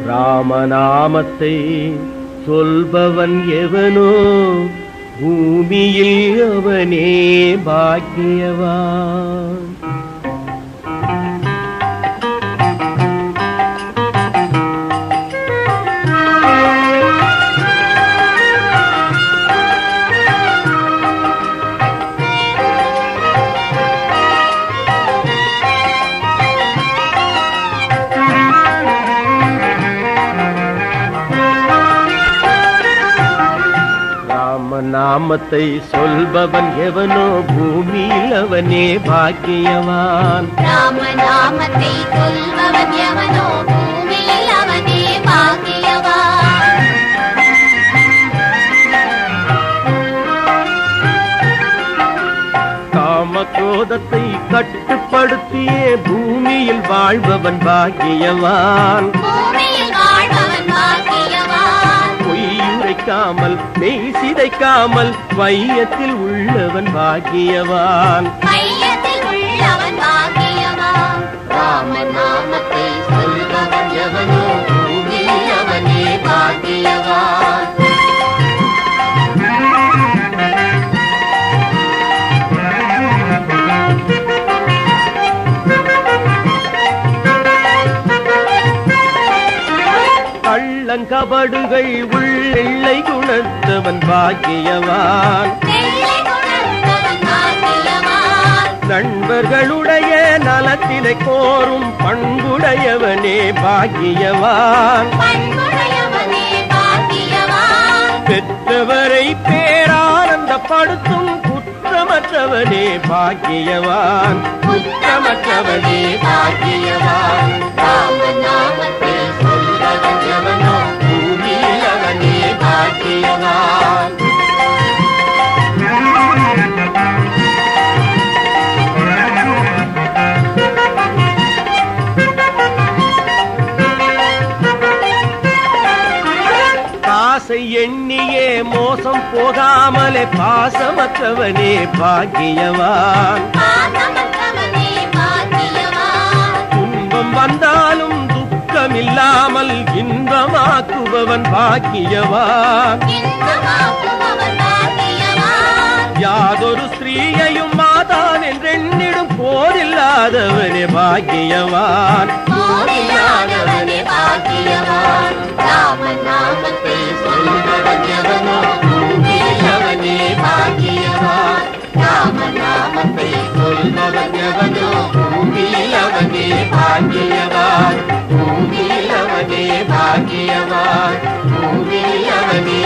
ராமநாமத்தை சொல்பவன் எவனோ பூமியில் அவனே பாக்கியவான். நாமத்தை சொல்பவன் எவனோ பூமியில் அவனே பாக்கியவான். ராமநாமத்தை சொல்பவன் எவனோ பூமியில் அவனே பாக்கியவான். காமக்ரோதத்தை கட்டுப்படுத்தியே பூமியில் வாழ்பவன் பாக்கியவான். பொய்யுரைக்காமல் மெய் சிதைக்காமல் வையத்தில் உள்ளவன் பாக்கியவான். ராமநாமத்தை சொல்பவன் எவனோ பூமியில் அவனே பாக்கியவான். கள்ளங்கபடுகள் உள்ளெல்லை குணத்தவன் பாக்கியவான். நண்பர்களுடைய நலத்தினை கோரும் பண்புடையவனே பாக்கியவான். பெற்றவரை பேரானந்தப்படுத்தும் குற்றமற்றவனே பாக்கியவான். குற்றமற்றவனே பாக்கியவான். ராமநாமத்தை சொல்பவன் எவனோ பூமியில் அவனே பாக்கியவான். ஆசை எண்ணியே மோசம் போகாமலே பாசமற்றவனே பாக்கியவான். துன்பம் வந்தாலும் துக்கமில்லாமல் இன்பமாக்குபவன் பாக்கியவான். யாதொரு ஸ்திரீயையும் மாதான் என்றெண்ணிடும் போதில்லாதவனே பாக்கியவான். போதில்லாதவனே பாக்கியவான். ராமநாமத்தை சொல்பவன் எவனோ பூமியில் அவனே பாக்கியவான். ராமநாமத்தை சொல்பவன் எவனோ பூமியில் அவனே பாக்கியவான். பூமியில் அவனே பாக்கியவான். பூமியில் அவனே